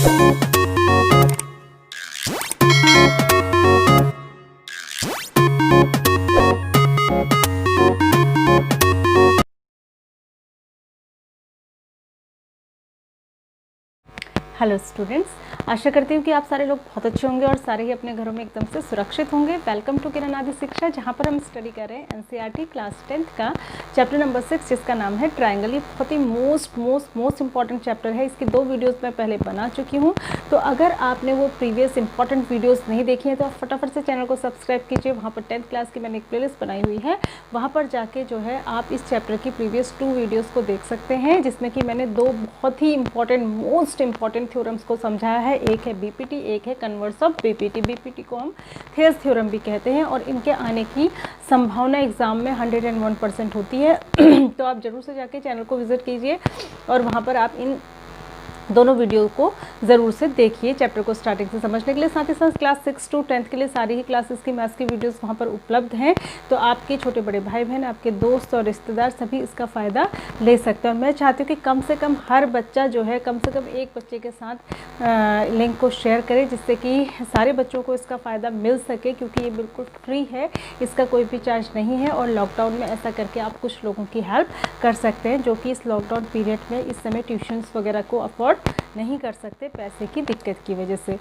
Hello students, आशा करती हूँ कि आप सारे लोग बहुत अच्छे होंगे और सारे ही अपने घरों में एकदम से सुरक्षित होंगे। वेलकम टू किरण आदि शिक्षा, जहाँ पर हम स्टडी कर रहे हैं एनसीईआरटी क्लास 10th का चैप्टर नंबर 6, जिसका नाम है ट्रायंगल। ये बहुत ही मोस्ट इंपॉर्टेंट चैप्टर है। इसकी 2 वीडियोस मैं पहले बना चुकी हूँ, तो अगर आपने वो प्रीवियस इंपॉर्टेंट वीडियोज़ नहीं देखी हैं तो आप फटाफट से चैनल को सब्सक्राइब कीजिए। वहाँ पर 10th क्लास की मैंने एक प्लेलिस्ट बनाई हुई है, वहाँ पर जाके जो है आप इस चैप्टर की प्रीवियस 2 वीडियोज़ को देख सकते हैं, जिसमें कि मैंने 2 बहुत ही इंपॉर्टेंट मोस्ट इंपॉर्टेंट थ्योरम्स को समझाया है। एक है बीपीटी, एक है कन्वर्स ऑफ बीपीटी। बीपीटी को हम थेयर्स थ्योरम भी कहते हैं और इनके आने की संभावना एग्जाम में 101% होती है। तो आप जरूर से जाके चैनल को विजिट कीजिए और वहाँ पर आप इन दोनों वीडियो को ज़रूर से देखिए चैप्टर को स्टार्टिंग से समझने के लिए। साथ ही साथ क्लास 6 to 10th के लिए सारी ही क्लासेस की मैथ्स की वीडियोस वहाँ पर उपलब्ध हैं, तो आपके छोटे बड़े भाई बहन, आपके दोस्त और रिश्तेदार सभी इसका फ़ायदा ले सकते हैं। और मैं चाहती हूँ कि कम से कम हर बच्चा जो है कम से कम एक बच्चे के साथ लिंक को शेयर करे, जिससे कि सारे बच्चों को इसका फ़ायदा मिल सके, क्योंकि ये बिल्कुल फ्री है, इसका कोई भी चार्ज नहीं है। और लॉकडाउन में ऐसा करके आप कुछ लोगों की हेल्प कर सकते हैं जो कि इस लॉकडाउन पीरियड में इस समय ट्यूशन्स वगैरह को अफोर्ड नहीं कर सकते पैसे की दिक्कत की वजह से।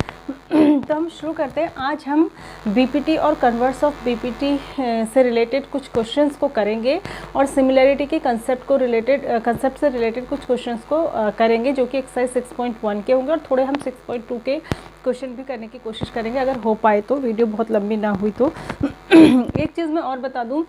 तो हम शुरू करते हैं। आज हम बीपीटी और कन्वर्स ऑफ बीपीटी से रिलेटेड कुछ क्वेश्चंस को करेंगे और सिमिलरिटी के कंसेप्ट से रिलेटेड कुछ क्वेश्चंस को करेंगे, जो कि एक्सरसाइज 6.1 के होंगे और थोड़े हम 6.2 के क्वेश्चन भी करने की कोशिश करेंगे, अगर हो पाए तो, वीडियो बहुत लंबी ना हुई तो। एक चीज़ मैं और बता दूँ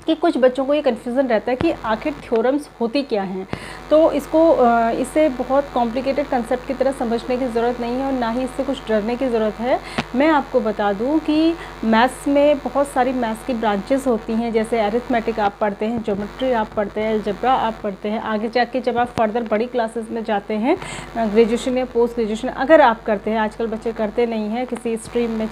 कि कुछ बच्चों को ये कन्फ्यूज़न रहता है कि आखिर थ्योरम्स होती क्या हैं। तो इसे बहुत कॉम्प्लिकेटेड कंसेप्ट की तरह समझने की ज़रूरत नहीं है और ना ही इससे कुछ डरने की ज़रूरत है। मैं आपको बता दूं कि मैथ्स में बहुत सारी मैथ्स की ब्रांचेस होती हैं, जैसे अरिथमेटिक आप पढ़ते हैं, ज्योमेट्री आप पढ़ते हैं, अलजेब्रा आप पढ़ते हैं। आगे जाके जब आप फर्दर बड़ी क्लासेस में जाते हैं, ग्रेजुएशन या पोस्ट ग्रेजुएशन अगर आप करते हैं, आजकल बच्चे करते नहीं हैं, किसी स्ट्रीम में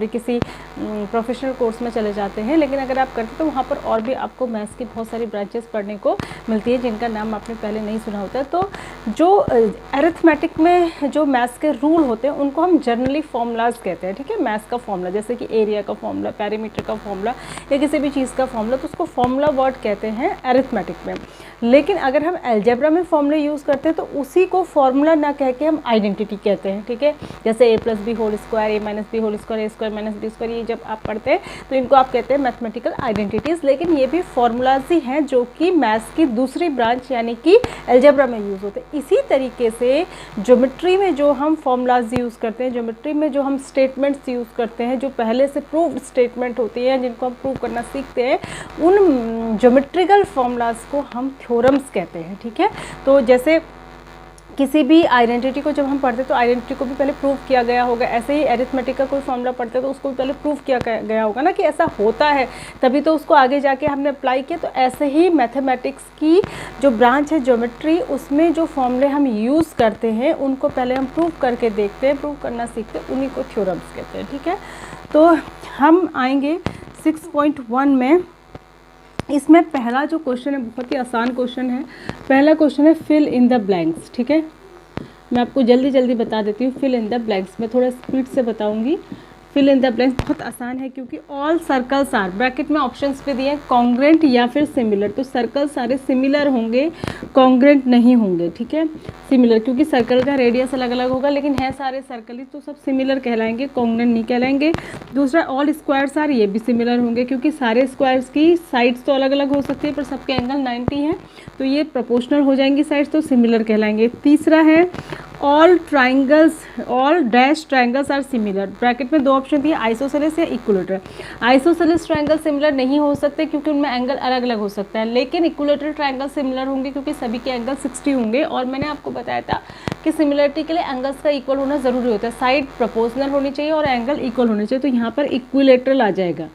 किसी प्रोफेशनल कोर्स में चले जाते हैं, लेकिन अगर आप करते हैं तो वहाँ पर और भी आपको मैथ्स की बहुत सारी ब्रांचेस पढ़ने को मिलती है, जिनका नाम आपने पहले नहीं सुना होता है। तो जो अरिथमेटिक में जो मैथ्स के रूल होते हैं उनको हम जनरली फॉर्मूलाज कहते हैं, ठीक है। मैथ्स का फॉर्मूला जैसे कि एरिया का फॉर्मूला, पैरामीटर का फॉर्मूला या किसी भी चीज़ का फॉर्मूला, तो उसको फॉर्मूला वर्ड कहते हैं अरिथमेटिक में। लेकिन अगर हम अलजेब्रा में फॉर्मूले यूज़ करते हैं तो उसी को फॉर्मूला ना कह के हम आइडेंटिटी कहते हैं, ठीक है। जैसे a+b² a-b² a² ये जब आप पढ़ते हैं तो इनको आप कहते हैं मैथमेटिकल आइडेंटिटीज़। लेकिन ये भी फॉर्मूलाज ही हैं जो कि मैथ्स की दूसरी ब्रांच यानी कि अलजेब्रा में यूज़ होते हैं। इसी तरीके से ज्योमेट्री में जो हम फॉर्मूलाज यूज़ करते हैं, ज्योमेट्री में जो हम स्टेटमेंट्स यूज़ करते हैं, जो पहले से प्रूव्ड स्टेटमेंट होती हैं, जिनको हम प्रूव करना सीखते हैं, उन ज्योमेट्रिकल फॉर्मूलाज को हम थ्योरम्स कहते हैं, ठीक है। तो जैसे किसी भी आइडेंटिटी को जब हम पढ़ते हैं तो आइडेंटिटी को भी पहले प्रूव किया गया होगा, ऐसे ही अरिथमेटिक का कोई फॉर्मूला पढ़ते हैं तो उसको भी पहले प्रूव किया गया होगा ना कि ऐसा होता है, तभी तो उसको आगे जाके हमने अप्लाई किया। तो ऐसे ही मैथमेटिक्स की जो ब्रांच है ज्योमेट्री, उसमें जो फॉर्मूले हम यूज़ करते हैं उनको पहले हम प्रूव करके देखते हैं, प्रूव करना सीखते हैं, उन्हीं को थ्योरम्स कहते हैं, ठीक है। तो हम आएंगे 6.1 में। इसमें पहला जो क्वेश्चन है बहुत ही आसान क्वेश्चन है। पहला क्वेश्चन है फिल इन द ब्लैंक्स, ठीक है। मैं आपको जल्दी बता देती हूँ फिल इन द ब्लैंक्स। मैं थोड़ा स्पीड से बताऊँगी। फिल इन द ब्लैंक्स बहुत आसान है, क्योंकि ऑल सर्कल्स आर, ब्रैकेट में ऑप्शंस पे दिए हैं कॉन्ग्रेंट या फिर सिमिलर। तो सर्कल सारे सिमिलर होंगे, कॉन्ग्रेंट नहीं होंगे, ठीक है। सिमिलर क्योंकि सर्कल का रेडियस अलग अलग होगा, लेकिन है सारे सर्कल ही, तो सब सिमिलर कहलाएंगे, कॉन्ग्रेंट नहीं कहलाएंगे। दूसरा ऑल स्क्वायर्स आर, ये भी सिमिलर होंगे, क्योंकि सारे स्क्वायर्स की साइड्स तो अलग अलग हो सकती है पर सबके एंगल 90 हैं, तो ये प्रोपोर्शनल हो जाएंगी साइड्स, तो सिमिलर कहलाएंगे। तीसरा है all dash triangles are similar. Bracket में 2 ऑप्शन दिए, आइसोसेलेस या इक्विलेटरल। आइसोसेलेस ट्राइंगल सिमिलर नहीं हो सकते क्योंकि उनमें एंगल अलग अलग हो सकता है, लेकिन इक्विलेटरल ट्राइंगल सिमिलर होंगे क्योंकि सभी के एंगल 60 होंगे। और मैंने आपको बताया था कि सिमिलरिटी के लिए एंगल्स का इक्वल होना ज़रूरी होता है, साइड प्रोपोर्शनल होनी चाहिए और एंगल इक्वल होने चाहिए, तो यहाँ पर इक्विलेटरल आ जाएगा,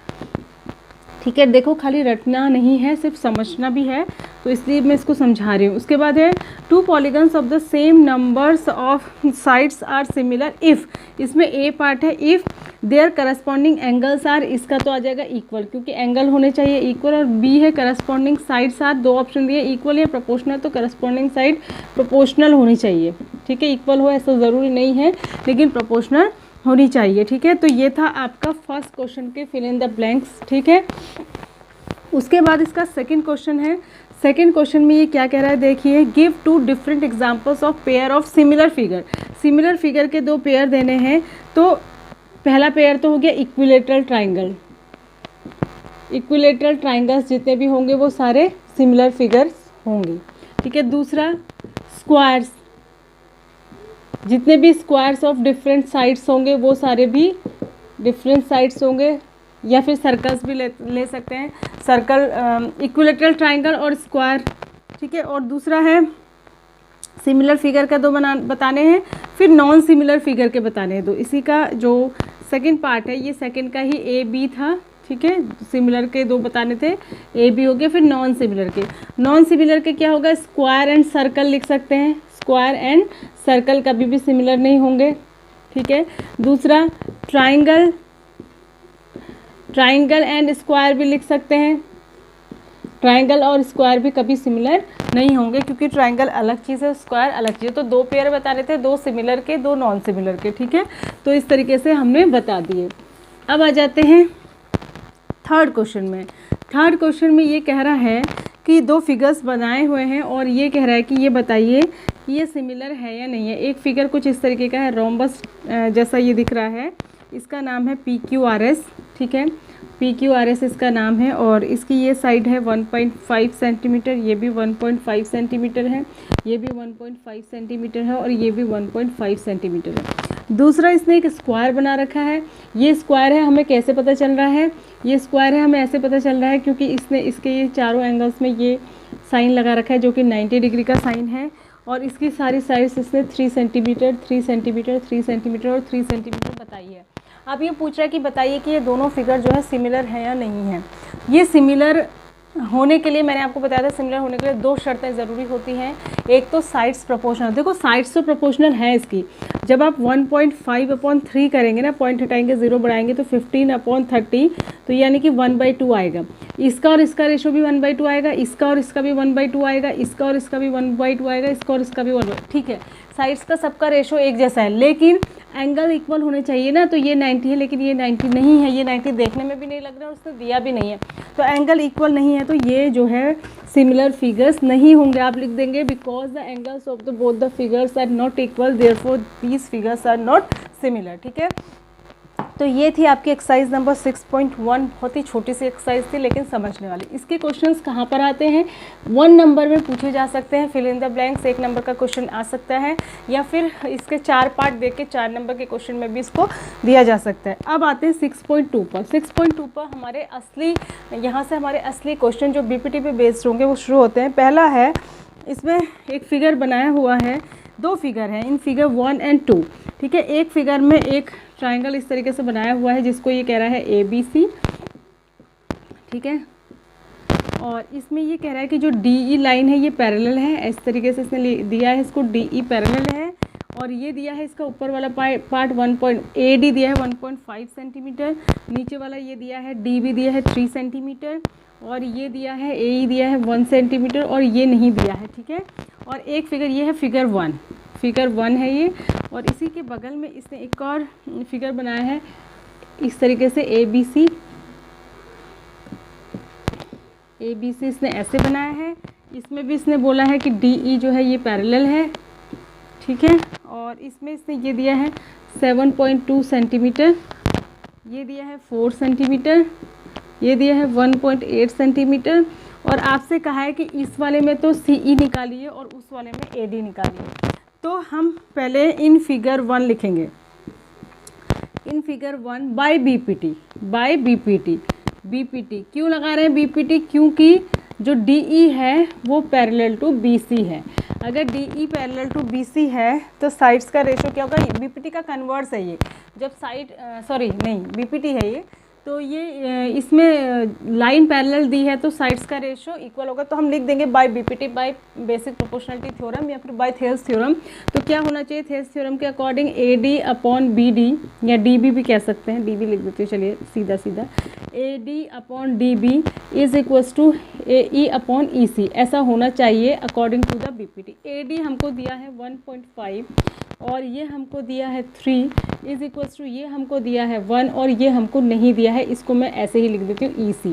ठीक है। देखो खाली रटना नहीं है, सिर्फ समझना भी है। तो इसलिए मैं इसको समझा रही हूँ। उसके बाद है two polygons of the same numbers of sides are similar if, इसमें ए पार्ट है if their corresponding angles are, इसका तो आ जाएगा इक्वल क्योंकि एंगल होने चाहिए इक्वल, और बी है करस्पॉन्डिंग साइड्स आर, दो ऑप्शन दिए इक्वल या प्रोपोर्शनल, तो करस्पॉन्डिंग साइड प्रोपोर्शनल होनी चाहिए। ठीक है, इक्वल हो ऐसा ज़रूरी नहीं है लेकिन प्रोपोर्शनल होनी चाहिए। ठीक है, तो ये था आपका फर्स्ट क्वेश्चन के फिल इन द ब्लैंक्स। ठीक है, उसके बाद इसका सेकंड क्वेश्चन है। सेकंड क्वेश्चन में ये क्या कह रहा है देखिए, give two different examples of pair of similar figure. Similar figure के दो पेयर देने हैं, तो पहला पेयर तो हो गया इक्विलेटरल ट्राइंगल। इक्विलेटरल ट्राइंगल्स जितने भी होंगे वो सारे सिमिलर फिगर्स होंगे। ठीक है, दूसरा स्क्वायर्स, जितने भी स्क्वायर्स ऑफ डिफरेंट साइड्स होंगे वो सारे भी डिफरेंट साइड्स होंगे, या फिर सर्कल्स भी ले सकते हैं, सर्कल, इक्विलेटरल ट्राइंगल और स्क्वायर। ठीक है, और दूसरा है सिमिलर फिगर का दो बताने हैं, फिर नॉन सिमिलर फिगर के बताने हैं दो। इसी का जो सेकंड पार्ट है ये सेकंड का ही ए बी था। ठीक है, सिमिलर के दो बताने थे, ए बी हो गया, फिर नॉन सिमिलर के। नॉन सिमिलर के क्या होगा, स्क्वायर एंड सर्कल लिख सकते हैं, स्क्वायर एंड सर्कल कभी भी सिमिलर नहीं होंगे। ठीक है, दूसरा ट्राइंगल, ट्राइंगल एंड स्क्वायर भी लिख सकते हैं, ट्राइंगल और स्क्वायर भी कभी सिमिलर नहीं होंगे क्योंकि ट्राइंगल अलग चीज़ है, स्क्वायर अलग चीज़ है। तो दो पेयर बता रहे थे, दो सिमिलर के दो नॉन सिमिलर के। ठीक है, तो इस तरीके से हमने बता दिए। अब आ जाते हैं थर्ड क्वेश्चन में। थर्ड क्वेश्चन में ये कह रहा है कि दो फिगर्स बनाए हुए हैं और ये कह रहा है कि ये बताइए कि ये सिमिलर है या नहीं है। एक फिगर कुछ इस तरीके का है, रोम्बस जैसा ये दिख रहा है, इसका नाम है PQRS। ठीक है, PQRS इसका नाम है, और इसकी ये साइड है 1.5 सेंटीमीटर, ये भी 1.5 सेंटीमीटर है, ये भी 1.5 सेंटीमीटर है, और ये भी 1.5 सेंटीमीटर है। दूसरा इसने एक स्क्वायर बना रखा है, ये स्क्वायर है, हमें कैसे पता चल रहा है ये स्क्वायर है, हमें ऐसे पता चल रहा है क्योंकि इसने इसके ये चारों एंगल्स में ये साइन लगा रखा है जो कि 90 डिग्री का साइन है, और इसकी सारी साइड्स इसने 3 सेंटीमीटर 3 सेंटीमीटर 3 सेंटीमीटर और 3 सेंटीमीटर बताई है। अब ये पूछ रहा है कि बताइए कि ये दोनों फिगर जो है सिमिलर है या नहीं है। ये सिमिलर होने के लिए मैंने आपको बताया था, सिमिलर होने के लिए दो शर्तें ज़रूरी होती हैं। एक तो साइड्स प्रोपोर्शनल, देखो साइड्स तो प्रोपोर्शनल है इसकी, जब आप 1.5/3 करेंगे ना, पॉइंट हटाएंगे 0 बढ़ाएंगे तो 15/30, तो यानी कि 1/2 आएगा। इसका और इसका रेशो भी 1/2 आएगा, इसका और इसका भी 1/2 आएगा, इसका और इसका भी 1/2 आएगा, इसका और इसका भी 1/2। ठीक है, साइड्स का सबका रेशो एक जैसा है, लेकिन एंगल इक्वल होने चाहिए ना। तो ये 90 है लेकिन ये 90 नहीं है, ये 90 देखने में भी नहीं लग रहा है, उसने दिया भी नहीं है, तो एंगल इक्वल नहीं है, तो ये जो है सिमिलर फिगर्स नहीं होंगे। आप लिख देंगे because the angles of the both the figures are not equal therefore these figures are not similar. ठीक है, तो ये थी आपकी एक्सरसाइज नंबर 6.1। बहुत ही छोटी सी एक्सरसाइज थी लेकिन समझने वाली। इसके क्वेश्चंस कहाँ पर आते हैं, 1 नंबर में पूछे जा सकते हैं, fill in the blanks 1 number का क्वेश्चन आ सकता है, या फिर इसके 4 पार्ट देख के 4 नंबर के क्वेश्चन में भी इसको दिया जा सकता है। अब आते हैं 6.2 पर। 6.2 पर हमारे असली, यहाँ से हमारे असली क्वेश्चन जो BPT पे बेस्ड होंगे वो शुरू होते हैं। पहला है, इसमें एक फिगर बनाया हुआ है, दो फिगर हैं, इन फिगर 1 और 2। ठीक है, एक फिगर में एक ट्राइंगल इस तरीके से बनाया हुआ है जिसको ये कह रहा है ABC। ठीक है, और इसमें ये कह रहा है कि जो DE लाइन है ये पैरेलल है, इस तरीके से इसने दिया है इसको, DE पैरेलल है, और ये दिया है इसका ऊपर वाला पार्ट AD दिया है 1.5 सेंटीमीटर, नीचे वाला ये दिया है DB दिया है 3 सेंटीमीटर, और ये दिया है AE दिया है 1 सेंटीमीटर, और ये नहीं दिया है। ठीक है, और एक फिगर ये है फिगर 1, फिगर 1 है ये, और इसी के बगल में इसने एक और फिगर बनाया है इस तरीके से ABC इसने ऐसे बनाया है। इसमें भी इसने बोला है कि DE जो है ये पैरेलल है। ठीक है, और इसमें इसने ये दिया है 7.2 सेंटीमीटर, ये दिया है 4 सेंटीमीटर, ये दिया है 1.8 सेंटीमीटर, और आपसे कहा है कि इस वाले में तो CE निकालिए और उस वाले में AD निकालिए। तो हम पहले इन फिगर 1 लिखेंगे, इन फिगर 1 बाय BPT क्यों लगा रहे हैं BPT, क्योंकि जो DE है वो पैरेलल टू BC है। अगर DE पैरेलल टू BC है तो साइड्स का रेशो क्या होगा, BPT का कन्वर्स है ये, जब साइड BPT है ये, तो ये इसमें लाइन पैरेलल दी है तो साइड्स का रेशो इक्वल होगा, तो हम लिख देंगे by BPT, by basic proportionality theorem या फिर बाय थेल्स थ्योरम। तो क्या होना चाहिए थेल्स थ्योरम के अकॉर्डिंग AD अपॉन BD या DB भी कह सकते हैं, DB लिख देते हैं, चलिए सीधा सीधा AD upon DB is equals to AE upon EC, ऐसा होना चाहिए according to the BPT। AD हमको दिया है 1.5 और ये हमको दिया है 3 इज इक्वल्स टू ये हमको दिया है 1 और ये हमको नहीं दिया है, इसको मैं ऐसे ही लिख देती हूँ EC।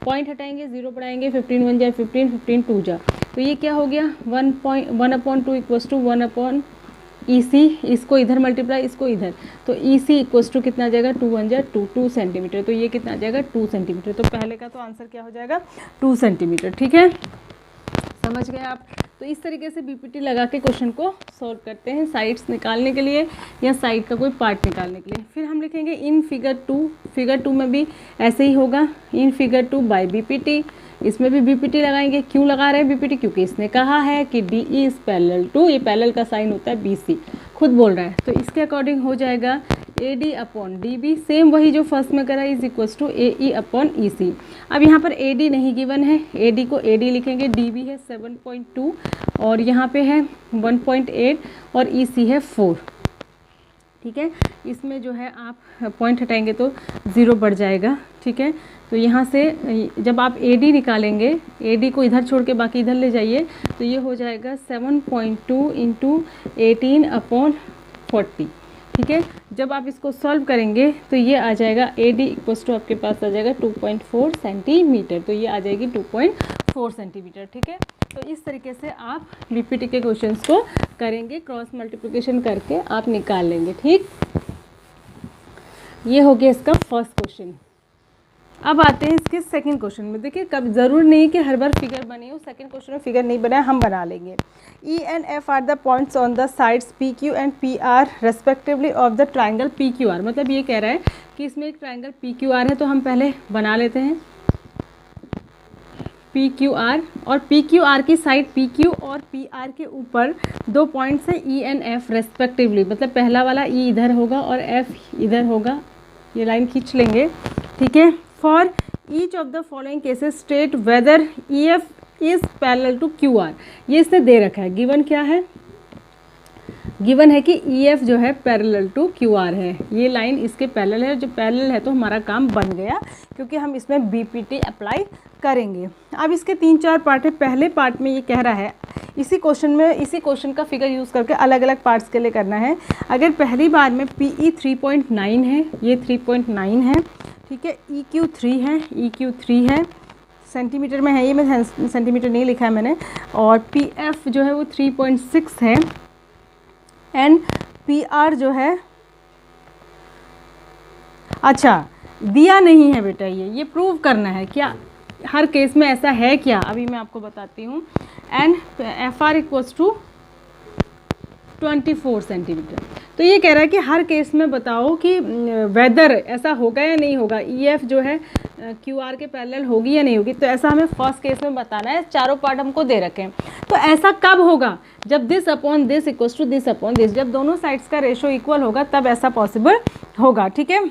पॉइंट हटाएंगे, 0 बढ़ाएंगे, 15 1 जा 15, 15 2 जा, तो ये क्या हो गया 1.1/2 इक्वल्स टू 1 अपॉन EC, इसको इधर मल्टीप्लाई, इसको इधर, तो EC इक्वल्स टू कितना आ जाएगा 2 1 जा 2 सेंटीमीटर, तो ये कितना आ जाएगा 2 सेंटीमीटर। तो पहले का तो आंसर क्या हो जाएगा 2 सेंटीमीटर। ठीक है, समझ गए आप। तो इस तरीके से BPT लगा के क्वेश्चन को सॉल्व करते हैं साइड्स निकालने के लिए या साइड का कोई पार्ट निकालने के लिए। फिर हम लिखेंगे इन फिगर 2, फिगर 2 में भी ऐसे ही होगा, इन फिगर 2 बाय BPT, इसमें भी BPT लगाएंगे। क्यों लगा रहे हैं BPT, क्योंकि इसने कहा है कि DE इज पैरेलल टू, ये पैरेलल का साइन होता है BC, खुद बोल रहा है, तो इसके अकॉर्डिंग हो जाएगा AD अपॉन DB, सेम वही जो फर्स्ट में करा, is equals to AE upon EC। अब यहाँ पर AD नहीं गिवन है, AD को AD लिखेंगे, DB है 7.2 और यहाँ पे है 1.8 और EC है 4। ठीक है, इसमें जो है आप पॉइंट हटाएंगे तो 0 बढ़ जाएगा। ठीक है, तो यहाँ से जब आप AD निकालेंगे, AD को इधर छोड़ के बाकी इधर ले जाइए, तो ये हो जाएगा 7.2 इंटू 18 अपॉन 40। ठीक है, जब आप इसको सॉल्व करेंगे तो ये आ जाएगा AD इक्वल्स टू आपके पास आ जाएगा 2.4 सेंटीमीटर, तो ये आ जाएगी 2.4 सेंटीमीटर। ठीक है, तो इस तरीके से आप BPT के क्वेश्चंस को करेंगे, क्रॉस मल्टीप्लिकेशन करके आप निकाल लेंगे। ठीक, ये हो गया इसका फर्स्ट क्वेश्चन। अब आते हैं इसके सेकंड क्वेश्चन में। देखिए, कब ज़रूर नहीं कि हर बार फिगर बनी हो, सेकंड क्वेश्चन में फिगर नहीं बना है, हम बना लेंगे। E and F are the points on the sides PQ and PR respectively of the triangle PQR। मतलब ये कह रहा है कि इसमें एक ट्राइंगल PQR है, तो हम पहले बना लेते हैं PQR, और PQR की साइड PQ और PR के ऊपर 2 पॉइंट्स है E एंड F रेस्पेक्टिवली, मतलब पहला वाला E इधर होगा और F इधर होगा, ये लाइन खींच लेंगे। ठीक है, for each of the following cases state whether EF is parallel to QR, ये इसने दे रखा है। गिवन क्या है, गिवन है कि EF जो है पैरेलल टू QR है, ये लाइन इसके पैरेलल है, जो पैरेलल है तो हमारा काम बन गया, क्योंकि हम इसमें BPT अप्लाई करेंगे। अब इसके 3-4 पार्ट है। पहले पार्ट में ये कह रहा है, इसी क्वेश्चन में, इसी क्वेश्चन का फिगर यूज़ करके अलग अलग पार्ट्स के लिए करना है। अगर पहली बार में PE 3.9 है, ये 3.9 है। ठीक है, EQ 3 है, EQ 3 है, सेंटीमीटर में है, ये मैं सेंटीमीटर नहीं लिखा है मैंने, और PF जो है वो 3.6 है, एंड PR जो है, अच्छा दिया नहीं है बेटा, ये प्रूव करना है क्या, हर केस में ऐसा है क्या, अभी मैं आपको बताती हूँ। And FR equals to 24 centimetre. तो ये कह रहा है कि हर केस में बताओ कि वेदर ऐसा होगा या नहीं होगा, EF जो है QR के पैरेलल होगी या नहीं होगी। तो ऐसा हमें फर्स्ट केस में बताना है, चारों पार्ट हमको दे रखे हैं। तो ऐसा कब होगा, जब this upon this equals to this upon this, जब दोनों साइड्स का रेशो इक्वल होगा तब ऐसा पॉसिबल होगा। ठीक है,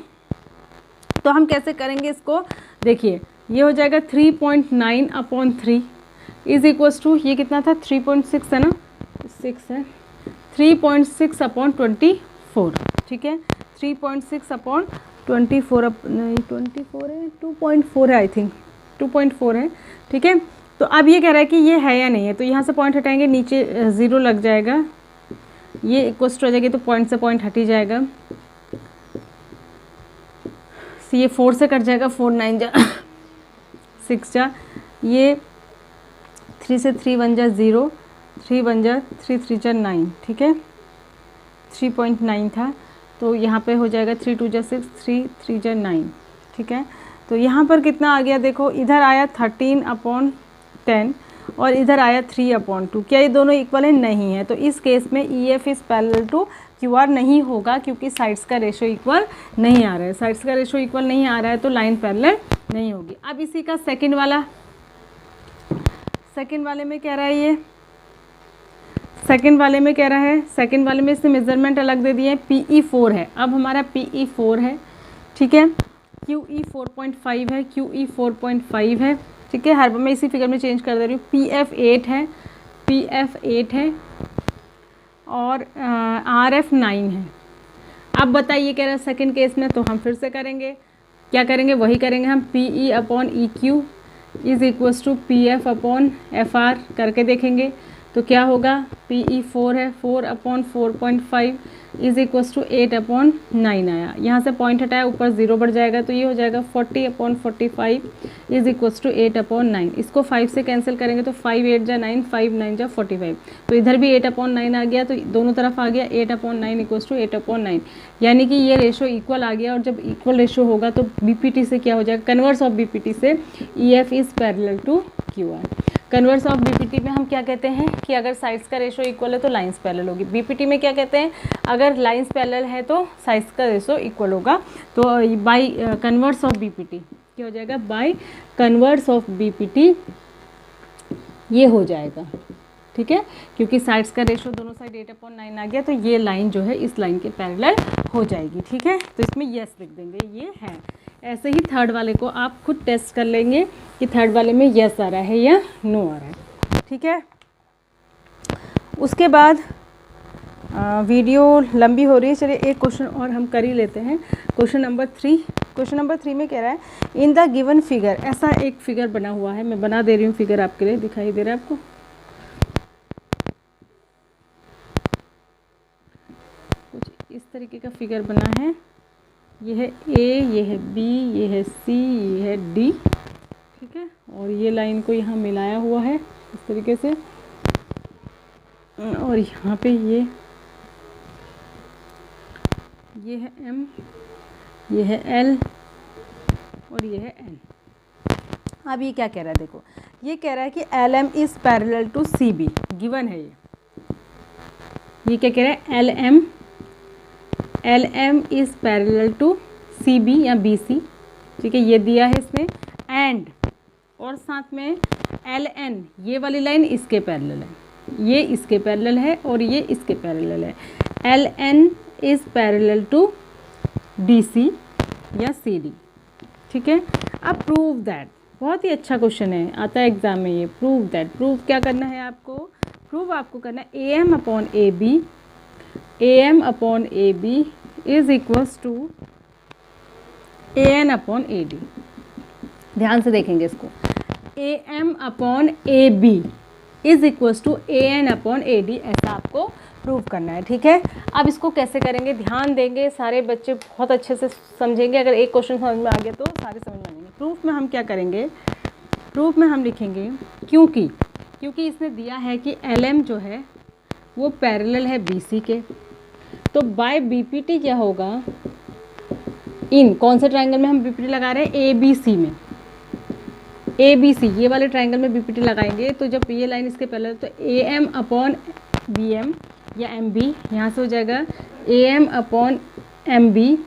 तो हम कैसे करेंगे इसको, देखिए ये हो जाएगा 3.9 अपॉन 3 इज इक्वल्स टू, ये कितना था 3.6 है ना, 6 है, 3.6 अपॉन 24। ठीक है, 3.6 अपॉन 24, नहीं 24 है, 2.4 है, आई थिंक 2.4 है। ठीक है, तो अब ये कह रहा है कि ये है या नहीं है, तो यहाँ से पॉइंट हटाएंगे, नीचे 0 लग जाएगा, ये इक्वल्स टू हो जाएगी, तो पॉइंट से पॉइंट हट ही जाएगा, ये 4 से कट जाएगा, 4 9 जा 6 जा, ये 3 से 3 1 जा 0, 3 1 जा 3 3 जा 9। ठीक है, 3.9 था, तो यहाँ पे हो जाएगा 3 2 जा 6, 3 3 जा 9। ठीक है, तो यहाँ पर कितना आ गया, देखो इधर आया 13 अपॉन 10 और इधर आया 3 अपॉन 2। क्या ये दोनों इक्वल है, नहीं है। तो इस केस में EF is parallel to QR नहीं होगा, क्योंकि साइड्स का रेशो इक्वल नहीं आ रहा है, साइड्स का रेशो इक्वल नहीं आ रहा है, तो लाइन पैरेलल नहीं होगी। अब इसी का सेकंड वाला, सेकंड वाले में कह रहा है, ये सेकंड वाले में कह रहा है, सेकंड वाले में इसने मेजरमेंट अलग दे दिए हैं, PE 4 है। अब हमारा PE 4 है। ठीक है, QE 4.5 है, QE 4.5 है, ठीक है। हर बार मैं इसी फिगर में चेंज कर दे रही हूँ। PF 8 है, PF 8 है और RF 9 है। अब बताइए कह रहा है सेकेंड केस में, तो हम फिर से करेंगे, क्या करेंगे, वही करेंगे हम, PE upon EQ is equals to PF upon FR करके देखेंगे। तो क्या होगा, PE 4 है, 4 upon 4.5 is equals to 8 upon 9 आया। यहाँ से पॉइंट हटाया, ऊपर 0 बढ़ जाएगा, तो ये हो जाएगा 40 upon 45 is equals to 8 upon 9। इसको 5 से कैंसिल करेंगे तो 5 8 जा 9, 5 9 जा 45। तो इधर भी 8 अपॉन 9 आ गया, तो दोनों तरफ आ गया 8 अपॉन 9 इक्वल्स टू 8 अपॉन 9, यानी कि ये रेशो इक्वल आ गया। और जब इक्वल रेशो होगा तो BPT से क्या हो जाएगा, कन्वर्स ऑफ BPT से EF is parallel to QR। Converse of BPT में हम क्या कहते हैं कि अगर साइड्स का रेशो इक्वल है तो लाइंस पैरेलल होगी। BPT में क्या कहते हैं, अगर लाइंस पैरेलल है तो साइड्स का रेशो इक्वल होगा। तो बाय कन्वर्स ऑफ BPT क्या हो जाएगा, बाय कन्वर्स ऑफ BPT ये हो जाएगा, ठीक है, क्योंकि साइड्स का रेशो दोनों साइड 8 अपॉन 9 आ गया, तो ये लाइन जो है इस लाइन के पैरेलल हो जाएगी, ठीक है। तो इसमें यस लिख देंगे, ये है। ऐसे ही थर्ड वाले को आप खुद टेस्ट कर लेंगे कि थर्ड वाले में यस आ रहा है या नो आ रहा है, ठीक है। उसके बाद वीडियो लंबी हो रही है, चलिए एक क्वेश्चन और हम कर ही लेते हैं। क्वेश्चन नंबर 3, क्वेश्चन नंबर 3 में कह रहा है इन द गिवन फिगर, ऐसा एक फिगर बना हुआ है, मैं बना दे रही हूँ फिगर आपके लिए, दिखाई दे रहा है आपको, कुछ इस तरीके का फिगर बना है। ये है A, ये है B, ये है C, ये है D, ठीक है। और ये लाइन को यहाँ मिलाया हुआ है इस तरीके से, और यहाँ पे ये है M, ये है L और ये है N। अब ये क्या कह रहा है, देखो ये कह रहा है कि LM is parallel to CB, given है ये क्या कह रहा है, LM is parallel to CB या BC, ठीक है, ये दिया है इसमें। एंड और साथ में LN, ये वाली लाइन इसके पैरेलल है, ये इसके पैरेलल है और ये इसके पैरेलल है। LN is parallel to DC या CD, ठीक है। अब प्रूव दैट, बहुत ही अच्छा क्वेश्चन है, आता है एग्जाम में ये। प्रूव दैट, प्रूव क्या करना है आपको, प्रूव आपको करना है AM upon AB, AM upon AB is equals to AN upon AD। ध्यान से देखेंगे इसको, AM upon AB is equals to AN upon AD, ऐसा आपको प्रूव करना है, ठीक है। अब इसको कैसे करेंगे, ध्यान देंगे, सारे बच्चे बहुत अच्छे से समझेंगे। अगर एक क्वेश्चन समझ में आ गया तो सारे समझ में आएंगे। प्रूफ में हम क्या करेंगे, प्रूफ में हम लिखेंगे क्योंकि इसने दिया है कि LM जो है वो पैरेलल है BC के, तो बाय BPT क्या होगा, इन कौन से ट्रायंगल में हम BPT लगा रहे हैं, ABC में, ABC ये वाले ट्रायंगल में BPT लगाएंगे। तो जब ये लाइन इसके पैरेलल, तो AM अपॉन BM या MB, यहाँ से हो जाएगा AM upon MB,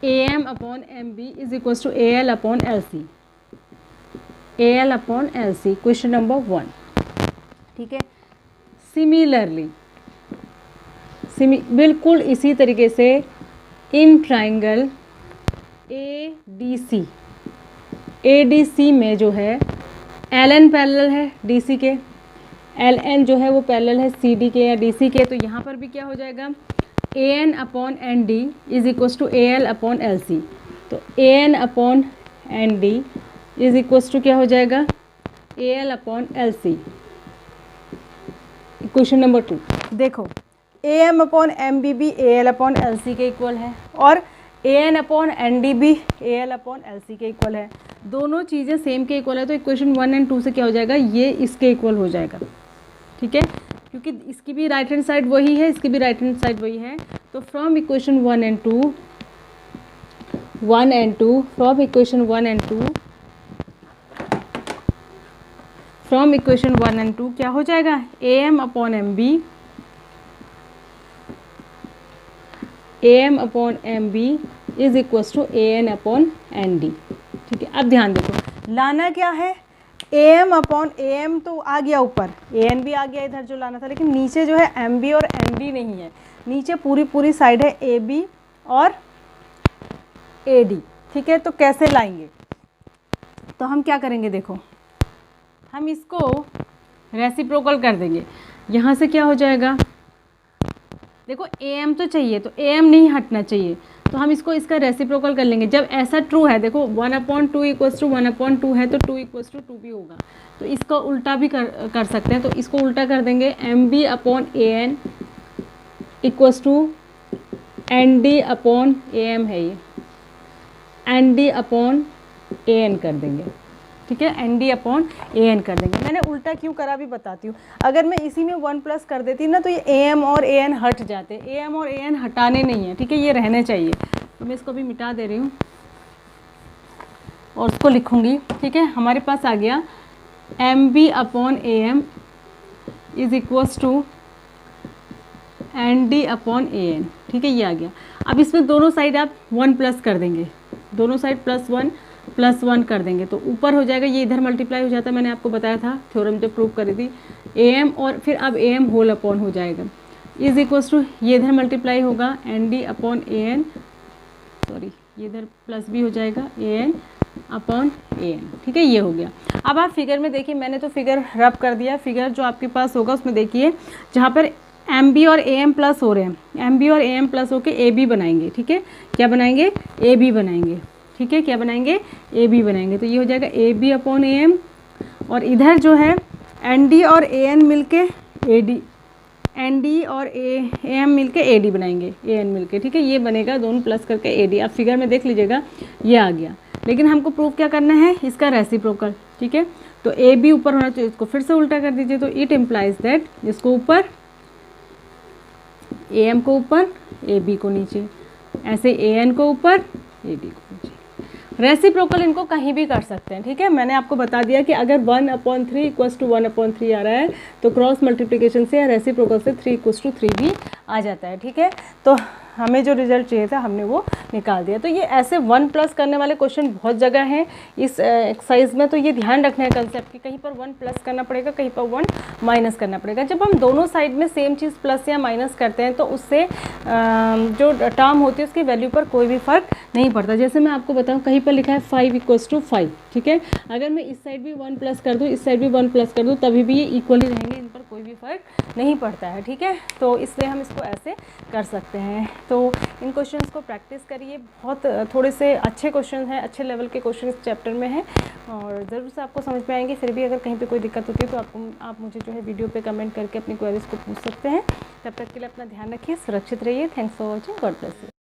AM upon MB is equals to AL upon LC, AL upon LC, question number 1, ठीक है। सिमिलरली बिल्कुल इसी तरीके से इन ट्राइंगल ADC में जो है LN पैरेलल है DC के, LN जो है वो पैरेलल है CD के या DC के, तो यहाँ पर भी क्या हो जाएगा, AN upon ND is equals to AL upon LC, तो AN upon ND is equals to क्या हो जाएगा, AL upon LC। Question number 2 देखो, AM अपॉन MB भी AL अपॉन LC के इक्वल है और AN अपॉन ND भी AL अपॉन LC के इक्वल है, दोनों चीज़ें सेम के इक्वल है। तो इक्वेशन 1 एंड 2 से क्या हो जाएगा, ये इसके इक्वल हो जाएगा, ठीक है, क्योंकि इसकी भी राइट हैंड साइड वही है, इसकी भी राइट हैंड साइड वही है। तो from equation 1 and 2 from equation 1 and 2 क्या हो जाएगा, AM upon MB is equals to AN upon ND, ठीक है। अब ध्यान देखो, लाना क्या है, AM अपॉन AM तो आ गया ऊपर, AN भी आ गया इधर जो लाना था, लेकिन नीचे जो है MB और ND नहीं है, नीचे पूरी साइड है AB और AD, ठीक है। तो कैसे लाएंगे, तो हम क्या करेंगे, देखो हम इसको रेसिप्रोकल कर देंगे। यहाँ से क्या हो जाएगा, देखो AM तो चाहिए, तो AM नहीं हटना चाहिए, तो हम इसको इसका रेसिप्रोकल कर लेंगे। जब ऐसा ट्रू है, देखो 1/2 इक्वल्स टू 1/2 है, तो 2 इक्वल्स टू 2 भी होगा। तो इसका उल्टा भी कर सकते हैं, तो इसको उल्टा कर देंगे, MB/AN इक्वल्स टू ND/AM है ये, ND/AN कर देंगे, ठीक है, ND/AN कर देंगे। मैंने उल्टा क्यों करा भी बताती हूँ। अगर मैं इसी में 1 प्लस कर देती ना, तो ये AM और AN हट जाते। AM और AN हटाने नहीं है, ठीक है, ये रहने चाहिए। तो मैं इसको भी मिटा दे रही हूँ और उसको लिखूँगी, ठीक है। हमारे पास आ गया MB/AM is equals to ND/AN, ठीक है, ये आ गया। अब इसमें दोनों साइड आप 1 प्लस कर देंगे, दोनों साइड +1 कर देंगे, तो ऊपर हो जाएगा, ये इधर मल्टीप्लाई हो जाता है, मैंने आपको बताया था थ्योरम जब प्रूव करी थी। AM और फिर अब AM होल अपॉन हो जाएगा, इज इक्वल्स टू, ये इधर मल्टीप्लाई होगा ND/AN, सॉरी ये इधर प्लस भी हो जाएगा AN/AN, ठीक है, ये हो गया। अब आप फिगर में देखिए, मैंने तो फिगर रब कर दिया। फिगर जो आपके पास होगा उसमें देखिए, जहाँ पर MB और AM प्लस हो रहे हैं, MB और AM प्लस होके AB बनाएंगे, ठीक है, क्या बनाएंगे, AB बनाएंगे, ठीक है, क्या बनाएंगे, AB बनाएंगे। तो ये हो जाएगा AB/AM, और इधर जो है ND और AN मिलके AD, ND और AM मिलके AD बनाएंगे, AN मिलके, ठीक है, ये बनेगा दोनों प्लस करके AD। आप फिगर में देख लीजिएगा, ये आ गया। लेकिन हमको प्रूव क्या करना है, इसका रेसिप्रोकल, ठीक है। तो AB ऊपर होना चाहिए, इसको फिर से उल्टा कर दीजिए, तो इट इम्प्लाइज दैट इसको ऊपर, AM को ऊपर, AB को नीचे, ऐसे AN को ऊपर, AD को नीचे। रेसिप्रोकल इनको कहीं भी कर सकते हैं, ठीक है। मैंने आपको बता दिया कि अगर 1/3 इक्वल्स टू 1/3 आ रहा है, तो क्रॉस मल्टीप्लिकेशन से या रेसिप्रोकल से 3 इक्वल्स टू 3 भी आ जाता है, ठीक है। तो हमें जो रिजल्ट चाहिए था हमने वो निकाल दिया। तो ये ऐसे 1 प्लस करने वाले क्वेश्चन बहुत जगह हैं इस एक्सरसाइज में, तो ये ध्यान रखना है कंसेप्ट कि कहीं पर 1 प्लस करना पड़ेगा, कहीं पर 1 माइनस करना पड़ेगा। जब हम दोनों साइड में सेम चीज़ प्लस या माइनस करते हैं, तो उससे जो टर्म होती है उसकी वैल्यू पर कोई भी फ़र्क नहीं पड़ता। जैसे मैं आपको बताऊँ, कहीं पर लिखा है 5 इक्वल्स टू 5, ठीक है, अगर मैं इस साइड भी 1 प्लस कर दूँ, इस साइड भी 1 प्लस कर दूँ, तभी भी ये इक्वली रहेंगे, इन पर कोई भी फ़र्क नहीं पड़ता है, ठीक है। तो इसलिए हम इसको ऐसे कर सकते हैं। तो इन क्वेश्चंस को प्रैक्टिस करिए, बहुत थोड़े से अच्छे क्वेश्चन हैं, अच्छे लेवल के क्वेश्चन इस चैप्टर में हैं, और ज़रूर से आपको समझ में आएंगे। फिर भी अगर कहीं पे कोई दिक्कत होती है, तो आप मुझे जो है वीडियो पे कमेंट करके अपनी क्वेरीज को पूछ सकते हैं। तब तक के लिए अपना ध्यान रखिए, सुरक्षित रहिए। Thanks for watching, God bless you.